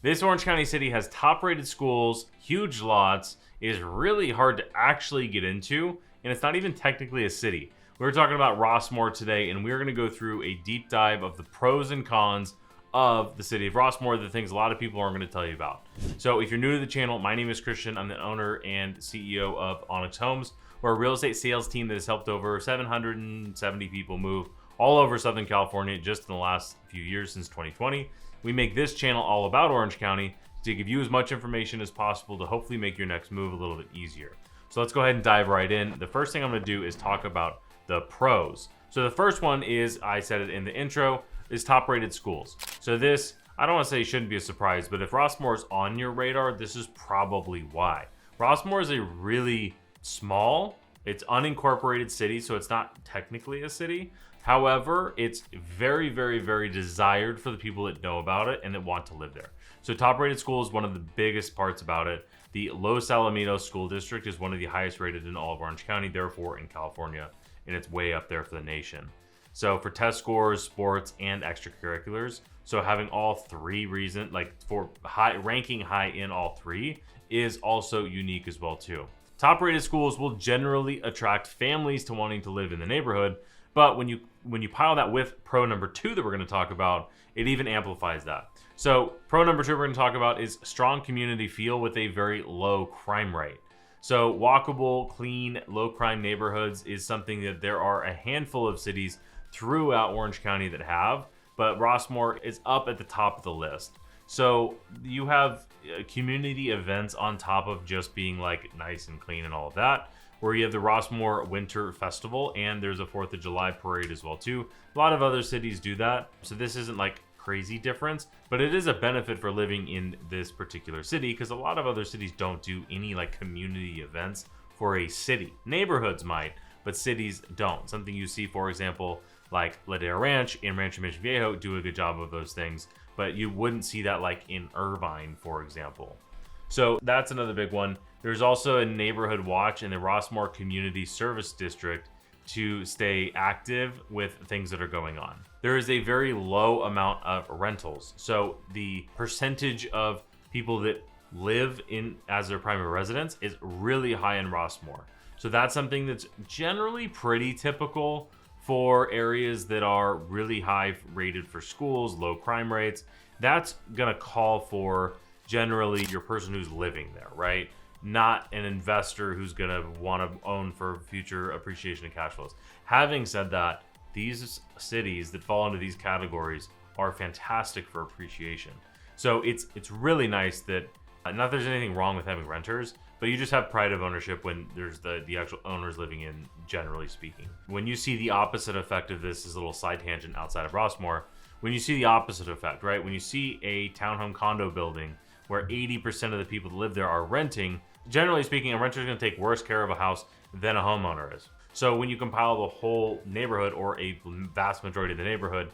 This Orange County city has top-rated schools, huge lots, is really hard to actually get into, and it's not even technically a city. We're talking about Rossmoor today, and we're going to go through a deep dive of the pros and cons of the city of Rossmoor, the things a lot of people aren't going to tell you about. So if you're new to the channel, my name is Christian. I'm the owner and CEO of Onyx Homes. We're a real estate sales team that has helped over 770 people move all over Southern California just in the last few years since 2020. We make this channel all about Orange County to give you as much information as possible to hopefully make your next move a little bit easier. So let's go ahead and dive right in. The first thing I'm going to do is talk about the pros. So the first one is, I said it in the intro, is top-rated schools. So this, I don't want to say shouldn't be a surprise, but if Rossmoor is on your radar, this is probably why. Rossmoor is a really small, it's unincorporated city, so it's not technically a city. However, it's very, very, very desired for the people that know about it and that want to live there. So top-rated school is one of the biggest parts about it. The Los Alamitos School District is one of the highest rated in all of Orange County, therefore in California, and it's way up there for the nation. So for test scores, sports, and extracurriculars, so having all three for ranking high in all three is also unique as well too. Top-rated schools will generally attract families to wanting to live in the neighborhood, but when you pile that with pro number 2 that we're going to talk about, it even amplifies that. So pro number 2 we're going to talk about is strong community feel with a very low crime rate. So walkable, clean, low crime neighborhoods is something that there are a handful of cities throughout Orange County that have, but Rossmoor is up at the top of the list. So you have community events on top of just being like nice and clean and all of that, where you have the Rossmoor Winter Festival, and there's a 4th of July parade as well too. A lot of other cities do that, so this isn't like crazy difference, but it is a benefit for living in this particular city because a lot of other cities don't do any like community events for a city. Neighborhoods might, but cities don't. Something you see, for example, like Ladera Ranch and Rancho Mission Viejo do a good job of those things, but you wouldn't see that like in Irvine, for example. So that's another big one. There's also a neighborhood watch in the Rossmoor Community Service District to stay active with things that are going on. There is a very low amount of rentals. So the percentage of people that live in as their primary residence is really high in Rossmoor. So that's something that's generally pretty typical for areas that are really high rated for schools, low crime rates. That's gonna call for generally your person who's living there, right? Not an investor who's gonna wanna own for future appreciation and cash flows. Having said that, these cities that fall into these categories are fantastic for appreciation. So it's really nice that, not that there's anything wrong with having renters, but you just have pride of ownership when there's the actual owners living in, generally speaking. When you see the opposite effect of this is a little side tangent outside of Rossmoor, when you see the opposite effect, right? When you see a townhome condo building where 80% of the people that live there are renting, generally speaking, a renter is going to take worse care of a house than a homeowner is. So when you compile the whole neighborhood or a vast majority of the neighborhood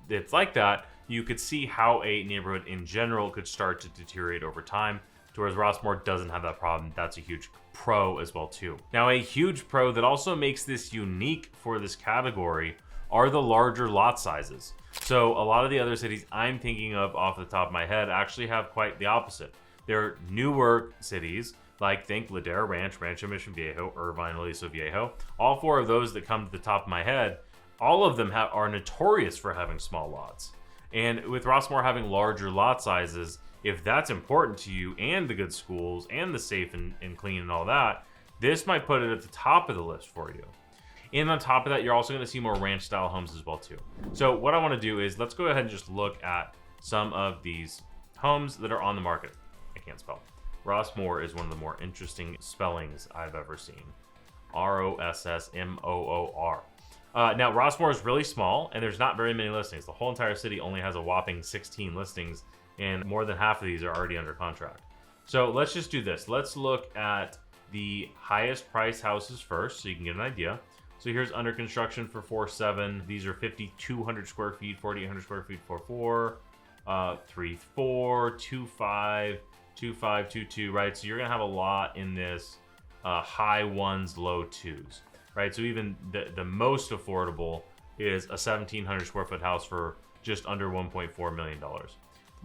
that's like that, you could see how a neighborhood in general could start to deteriorate over time. Whereas Rossmoor doesn't have that problem. That's a huge pro as well too. Now, a huge pro that also makes this unique for this category are the larger lot sizes. So a lot of the other cities I'm thinking of off the top of my head actually have quite the opposite. They're newer cities, like think Ladera Ranch, Rancho Mission Viejo, Irvine, Aliso Viejo. All 4 of those that come to the top of my head, all of them are notorious for having small lots. And with Rossmoor having larger lot sizes, if that's important to you and the good schools and the safe and clean and all that, this might put it at the top of the list for you. And on top of that, you're also going to see more ranch style homes as well too. So what I want to do is let's go ahead and just look at some of these homes that are on the market. I can't spell. Rossmoor is one of the more interesting spellings I've ever seen. Rossmoor. Now Rossmoor is really small and there's not very many listings. The whole entire city only has a whopping 16 listings, and more than half of these are already under contract. So let's just do this. Let's look at the highest price houses first so you can get an idea. So here's under construction for 4.7. These are 5,200 square feet, 4,800 square feet, 4.4, 3.4, 2.5, 2.5, 2.2, right? So you're gonna have a lot in this high ones, low twos, right? So even the most affordable is a 1,700 square foot house for just under $1.4 million.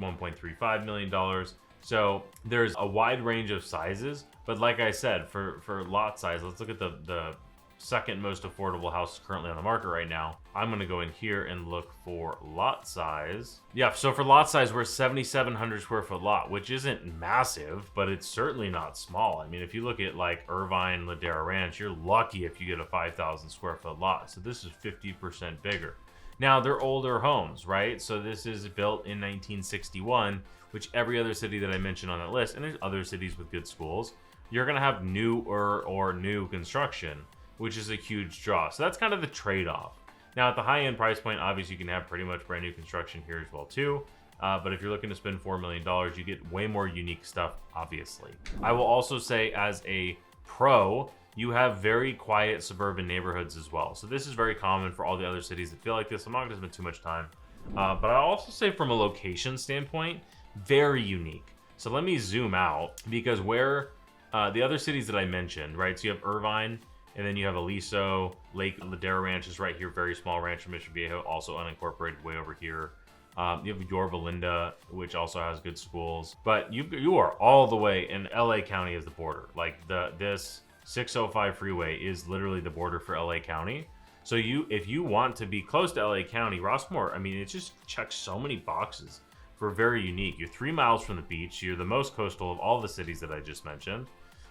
$1.35 million. So there's a wide range of sizes, but like I said, for lot size, let's look at the second most affordable house currently on the market right now. I'm going to go in here and look for lot size. Yeah, so for lot size, we're 7,700 square foot lot, which isn't massive, but it's certainly not small. I mean, if you look at like Irvine, Ladera Ranch, you're lucky if you get a 5,000 square foot lot. So this is 50% bigger. Now, they're older homes, right? So this is built in 1961, which every other city that I mentioned on that list, and there's other cities with good schools, you're going to have newer or new construction, which is a huge draw. So that's kind of the trade-off. Now at the high-end price point, obviously you can have pretty much brand new construction here as well too. But if you're looking to spend $4 million, you get way more unique stuff, obviously. I will also say as a pro, you have very quiet suburban neighborhoods as well. So this is very common for all the other cities that feel like this. I'm not gonna spend too much time. But I'll also say from a location standpoint, very unique. So let me zoom out because where the other cities that I mentioned, right? So you have Irvine, and then you have Aliso, Lake Ladera Ranch is right here, very small ranch from Mission Viejo, also unincorporated way over here. You have Yorba Linda, which also has good schools. But you are all the way in LA County as the border. Like this 605 freeway is literally the border for LA County. So if you want to be close to LA County, Rossmoor, I mean, it just checks so many boxes for very unique. You're 3 miles from the beach. You're the most coastal of all the cities that I just mentioned.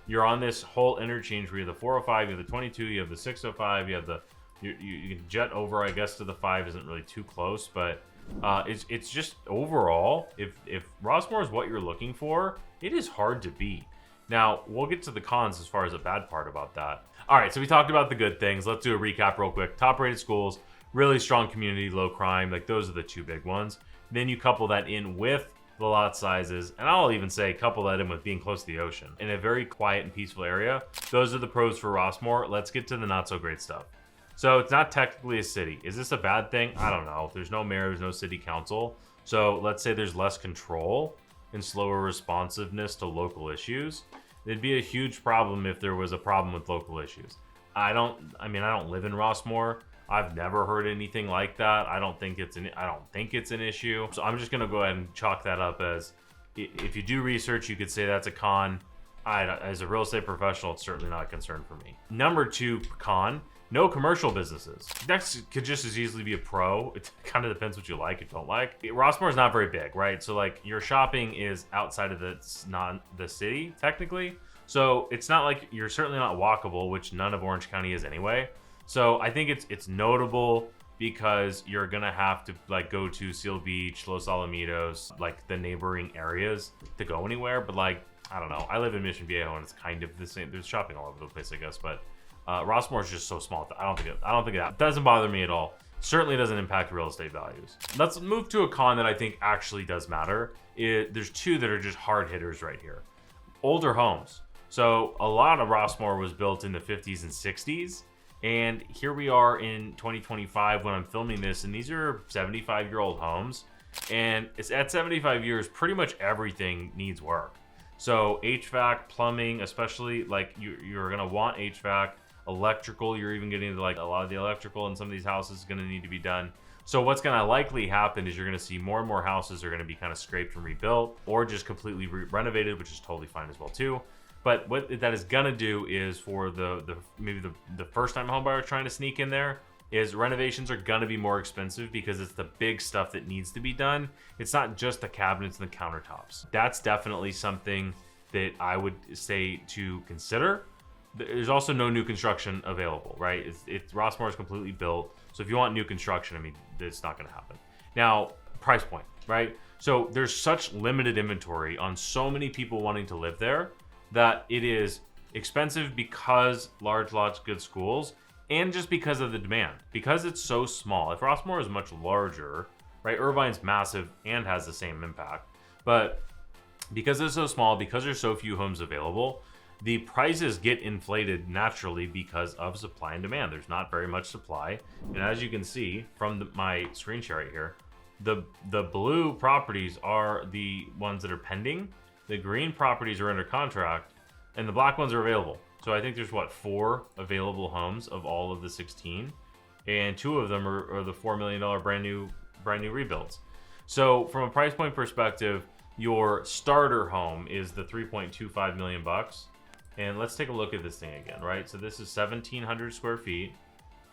You're on this whole interchange where you have the 405, you have the 22, you have the 605, you have you can jet over, I guess, to the 5 isn't really too close, but it's just overall, if Rossmoor is what you're looking for, it is hard to beat. Now, we'll get to the cons as far as the bad part about that. All right, so we talked about the good things. Let's do a recap real quick. Top rated schools, really strong community, low crime, like those are the 2 big ones. Then you couple that in with the lot sizes, and I'll even say couple that in with being close to the ocean in a very quiet and peaceful area. Those are the pros for Rossmoor. Let's get to the not so great stuff. So it's not technically a city. Is this a bad thing? I don't know. There's no mayor, there's no city council. So let's say there's less control and slower responsiveness to local issues. It'd be a huge problem if there was a problem with local issues. I don't live in Rossmoor. I've never heard anything like that. I don't think it's an issue. So I'm just gonna go ahead and chalk that up as, if you do research, you could say that's a con. As a real estate professional, it's certainly not a concern for me. Number 2 con, no commercial businesses. That could just as easily be a pro. It kind of depends what you like and don't like. Rossmoor is not very big, right? So like your shopping is outside of the city technically. So it's not like you're certainly not walkable, which none of Orange County is anyway. So I think it's notable because you're gonna have to like go to Seal Beach, Los Alamitos, like the neighboring areas to go anywhere. But like, I don't know. I live in Mission Viejo and it's kind of the same. There's shopping all over the place, I guess. But Rossmoor is just so small. I don't think that doesn't bother me at all. Certainly doesn't impact real estate values. Let's move to a con that I think actually does matter. There's 2 that are just hard hitters right here. Older homes. So a lot of Rossmoor was built in the 50s and 60s. And here we are in 2025 when I'm filming this, and these are 75-year-old homes. And it's at 75 years, pretty much everything needs work. So HVAC, plumbing, especially like you're gonna want HVAC, electrical. You're even getting into like a lot of the electrical in some of these houses is gonna need to be done. So what's gonna likely happen is you're gonna see more and more houses are gonna be kind of scraped and rebuilt, or just completely renovated, which is totally fine as well too. But what that is gonna do is for maybe the first time homebuyer trying to sneak in there, is renovations are gonna be more expensive because it's the big stuff that needs to be done. It's not just the cabinets and the countertops. That's definitely something that I would say to consider. There's also no new construction available, right? Rossmoor is completely built. So if you want new construction, I mean, it's not gonna happen. Now, price point, right? So there's such limited inventory on so many people wanting to live there that it is expensive because large lots, good schools, and just because of the demand. Because it's so small. If Rossmoor is much larger, right? Irvine's massive and has the same impact. But because it's so small, because there's so few homes available, the prices get inflated naturally because of supply and demand. There's not very much supply. And as you can see from my screen share right here, the blue properties are the ones that are pending. The green properties are under contract, and the black ones are available. So I think there's 4 available homes of all of the 16, and 2 of them are the $4 million brand new rebuilds. So from a price point perspective, your starter home is the 3.25 million bucks. And let's take a look at this thing again, right? So this is 1,700 square feet,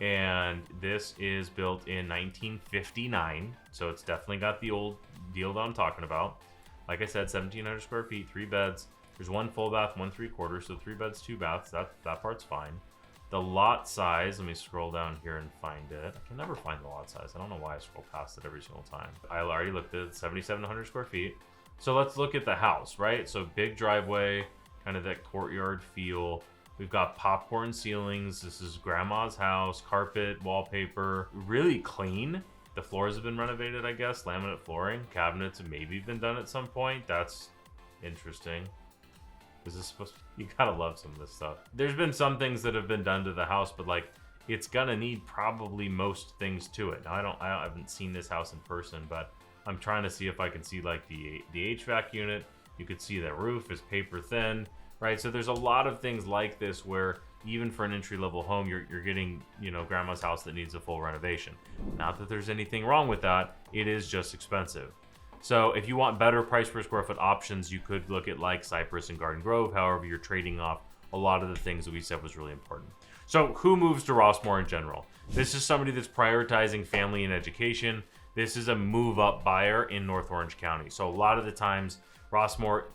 and this is built in 1959. So it's definitely got the old deal that I'm talking about. Like I said, 1,700 square feet, 3 beds. There's 1 full bath, 1 3/4, so 3 beds, 2 baths. That part's fine. The lot size, let me scroll down here and find it. I can never find the lot size. I don't know why I scroll past it every single time. I already looked at it, 7,700 square feet. So let's look at the house, right? So big driveway, kind of that courtyard feel. We've got popcorn ceilings. This is grandma's house, carpet, wallpaper, really clean. The floors have been renovated, I guess. Laminate flooring, cabinets have maybe been done at some point. That's interesting. Is this supposed to, you gotta love some of this stuff. There's been some things that have been done to the house, but like it's gonna need probably most things to it. Now, I haven't seen this house in person, but I'm trying to see if I can see like the HVAC unit. You could see the roof is paper thin, right? So there's a lot of things like this where even for an entry-level home, you're getting, you know, grandma's house that needs a full renovation. Not that there's anything wrong with that. It is just expensive. So if you want better price per square foot options, you could look at like Cypress and Garden Grove. However, you're trading off a lot of the things that we said was really important. So who moves to Rossmoor in general? This is somebody that's prioritizing family and education. This is a move up buyer in North Orange County. So a lot of the times, Rossmoor,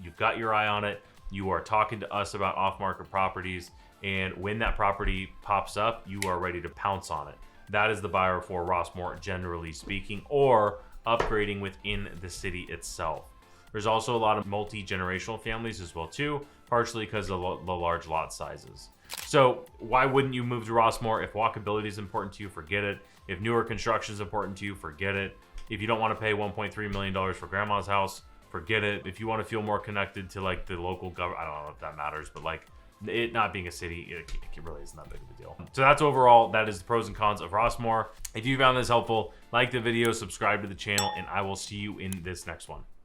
you've got your eye on it. You are talking to us about off-market properties, and when that property pops up, you are ready to pounce on it. That is the buyer for Rossmoor, generally speaking, or upgrading within the city itself. There's also a lot of multi-generational families as well too, partially because of the large lot sizes. So why wouldn't you move to Rossmoor? If walkability is important to you, forget it. If newer construction is important to you, forget it. If you don't want to pay $1.3 million for grandma's house, forget it. If you want to feel more connected to like the local government, I don't know if that matters, but like it not being a city, it really isn't that big of a deal. So that's overall, that is the pros and cons of Rossmoor. If you found this helpful, like the video, subscribe to the channel, and I will see you in this next one.